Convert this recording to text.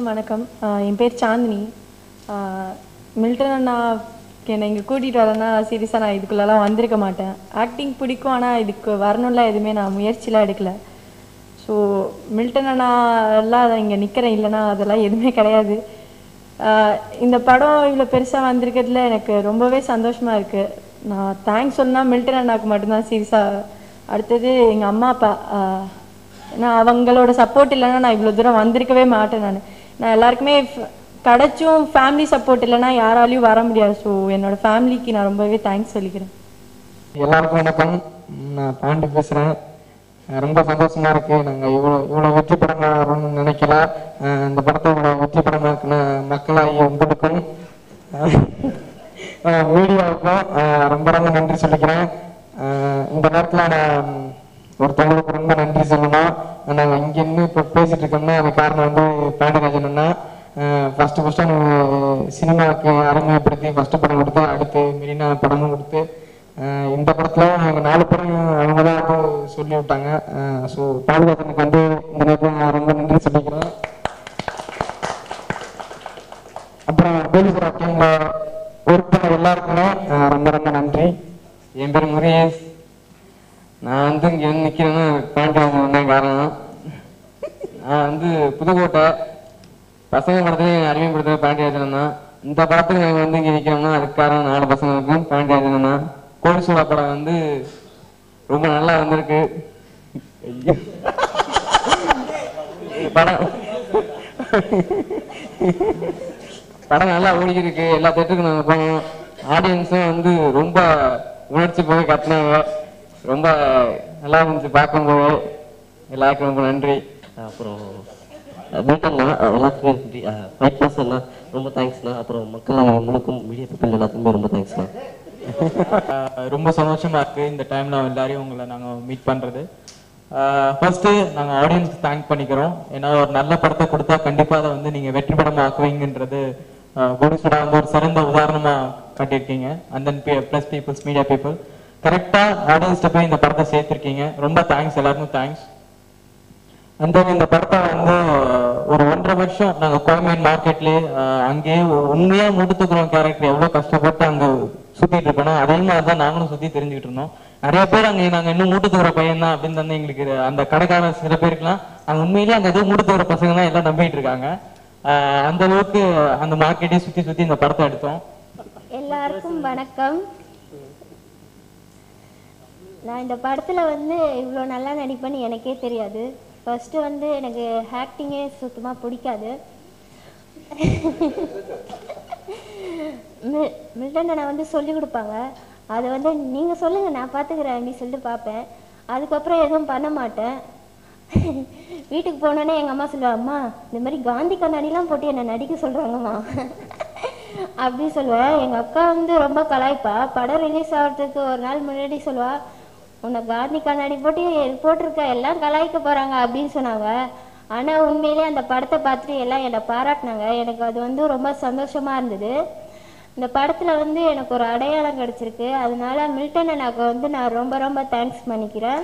எல்லாருக்கும் வணக்கம். என் பேர் சாந்தினி. மில்டன் அண்ணா என்னை இங்கே கூட்டிகிட்டு வரேன்னா சீரியஸாக நான் இதுக்குள்ளெல்லாம் வந்திருக்க மாட்டேன். ஆக்டிங் பிடிக்கும், ஆனால் இதுக்கு வரணும்லாம் எதுவுமே நான் முயற்சிலாம் எடுக்கலை. ஸோ மில்டன் அண்ணா எல்லாம் இங்கே நிற்கிறேன் இல்லைன்னா அதெல்லாம் எதுவுமே கிடையாது. இந்த படம் இவ்வளோ பெருசாக வந்திருக்கிறதுல எனக்கு ரொம்பவே சந்தோஷமாக இருக்குது. நான் தேங்க்ஸ் சொன்னால் மில்டன் அண்ணாவுக்கு மட்டும்தான் சீரியஸாக. அடுத்தது எங்கள் அம்மா அப்பா, நான் அவங்களோட சப்போர்ட் இல்லைன்னா நான் இவ்வளோ தூரம் வந்திருக்கவே மாட்டேன். நான் எல்லாருக்குமே கிடைச்சும் ஃபேமிலி சப்போர்ட் இல்லைன்னா யாராலையும் வர முடியாது. ஸோ என்னோடய ஃபேமிலிக்கு நான் ரொம்பவே தேங்க்ஸ் சொல்லிக்கிறேன். எல்லாருக்கும் வணக்கம். நான் பாண்டி பேசுகிறேன். ரொம்ப சந்தோஷமாக இருக்குது. நாங்கள் இவ்வளோ வெற்றி படமாக வரணும்னு நினைக்கல. இந்த படத்தை இவ்வளோ வெற்றி படமாக்குன மக்களாகி உங்களுக்கும் மீடியாவுக்கும் ரொம்ப ரொம்ப நன்றி சொல்லிக்கிறேன். இந்த நேரத்தில் நான் ஒருத்தவங்களுக்கு ரொம்ப நன்றி சொல்லணும். நாங்கள் இங்கே இன்னும் இப்போ பேசிகிட்டு இருக்கோம்னா அது காரணம் வந்து பாண்டியராஜன் அண்ணா. ஃபஸ்ட்டு எனக்கு சினிமாவுக்கு அறிமுகப்படுத்தி ஃபஸ்ட்டு படம் கொடுத்து அடுத்து மெரினா படமும் கொடுத்து இந்த படத்தில் அவங்க 4 பேரும் அவங்க தான் வந்து சொல்லி விட்டாங்க. ஸோ பாண்டியராஜனுக்கு வந்து இந்த நேரத்தில் நான் ரொம்ப நன்றி சொல்லிக்கிறேன். அப்புறம் போலீஸ் டீமில் ஒர்க் பண்ண எல்லாருக்குமே ரொம்ப ரொம்ப நன்றி. என் பேர் முருகேஷ். நான் வந்து இங்கே வந்து நிற்கிறேன்னா பாண்டியராஜன் தான் காரணம். நான் வந்து புதுக்கோட்டை பசங்க படத்துலேயும் அறிமுகப்படுத்துகிற பாண்டியராஜன் தான். இந்த படத்துக்கு நாங்கள் வந்து இங்கே நிற்கிறோம்னா அதுக்கு காரணம் 4 பசங்களுக்கும் பாண்டியராஜன் தான். கோழிசூடா படம் வந்து ரொம்ப நல்லா வந்திருக்கு. படம் நல்லா ஓடிக்கிருக்கு. எல்லா தேட்டருக்கும் நாங்கள் போனோம். ஆடியன்ஸும் வந்து ரொம்ப உணர்ச்சி போய் கத்துனாங்க. ரொம்ப நல்லா இருந்துச்சு பார்க்கும்போது. எல்லாருக்கும் ரொம்ப நன்றி. அப்புறம் மீட்டர்ண்ணா எல்லாத்துக்குமே நன்றி. ஃபைட் மாஸ்டர்ண்ணா ரொம்ப தேங்க்ஸ்ண்ணா. அப்புறம் மக்கள் உங்களுக்கும் மீடியா பீப்பிள் எல்லாத்துக்குமே ரொம்ப தேங்க்ஸ்ண்ணா. ரொம்ப சந்தோஷமாக இருக்குது இந்த டைமில் எல்லாரையும் உங்களை நாங்கள் மீட் பண்ணுறது. ஃபர்ஸ்ட்டு நாங்கள் ஆடியன்ஸ்க்கு தேங்க் பண்ணிக்கிறோம். ஏன்னா ஒரு நல்ல படத்தை கொடுத்தா கண்டிப்பாக அதை வந்து நீங்கள் வெற்றி படமாக ஆக்குவீங்கன்றது கோலிசூடா வந்து ஒரு சிறந்த உதாரணமாக காட்டியிருக்கீங்க. And then plus peoples media people கரெக்டாக ஆடியன்ஸ்கிட்ட போய் இந்த படத்தை சேர்த்துருக்கீங்க. ரொம்ப தேங்க்ஸ், எல்லாருக்கும் தேங்க்ஸ். அண்ட் தென் இந்த படத்தை வந்து ஒரு 1.5 வருஷம் நாங்கள் கோயம்பேடு மார்க்கெட்லேயே அங்கேயே உண்மையாக மூட்டுத்துக்குறோம் கேரக்டர் எவ்வளோ கஷ்டப்பட்டு அங்கே சுற்றிட்டு இருக்கணும் அதே மாதிரி தான் நாங்களும் சுற்றி தெரிஞ்சுக்கிட்டு இருந்தோம். நிறைய பேர் அங்கே நாங்கள் இன்னும் மூட்டுத்துக்குற பையன் தான் அப்படின்னு வந்து எங்களுக்கு அந்த கடைக்கார சில பேருக்குலாம் அங்கே உண்மையிலேயே அங்கே எதுவும் மூட்டுத்துக்குற பசங்க தான் எல்லாம் நம்பிட்டு இருக்காங்க. அந்த அளவுக்கு அந்த மார்க்கெட்டே சுற்றி இந்த படத்தை எடுத்தோம். எல்லாருக்கும் வணக்கம். நான் இந்த படத்தில் வந்து இவ்வளோ நல்லா நடிப்பேன்னு எனக்கே தெரியாது. ஃபஸ்ட்டு வந்து எனக்கு ஆக்டிங்கே சுத்தமாக பிடிக்காது. மில்டன் அண்ணா வந்து சொல்லிக் கொடுப்பாங்க. அதை வந்து நீங்கள் சொல்லுங்கள் நான் பார்த்துக்கிறேன் அப்படின்னு சொல்லிட்டு பார்ப்பேன். அதுக்கப்புறம் எதுவும் பண்ண மாட்டேன். வீட்டுக்கு போனோன்னே எங்கள் அம்மா சொல்லுவாங்க, அம்மா இந்த மாதிரி காந்தி கண்ணாடிலாம் போட்டு என்னை நடிக்க சொல்கிறாங்கம்மா அப்படி சொல்லுவேன். எங்கள் அக்கா வந்து ரொம்ப கலாய்ப்பா. படம் ரிலீஸ் ஆகிறதுக்கு ஒரு நாள் முன்னாடி சொல்லுவா, உன்னை காந்தி கண்ணாடி போட்டிருக்க எல்லாம் கலாய்க்க போகிறாங்க அப்படின்னு சொன்னாங்க. ஆனால் உண்மையிலே அந்த படத்தை பார்த்துட்டு எல்லாம் என்னை பாராட்டினாங்க. எனக்கு அது வந்து ரொம்ப சந்தோஷமாக இருந்தது. இந்த படத்தில் வந்து எனக்கு ஒரு அடையாளம் கிடச்சிருக்கு. அதனால மில்டன் அண்ணாக்கு வந்து நான் ரொம்ப ரொம்ப தேங்க்ஸ் பண்ணிக்கிறேன்.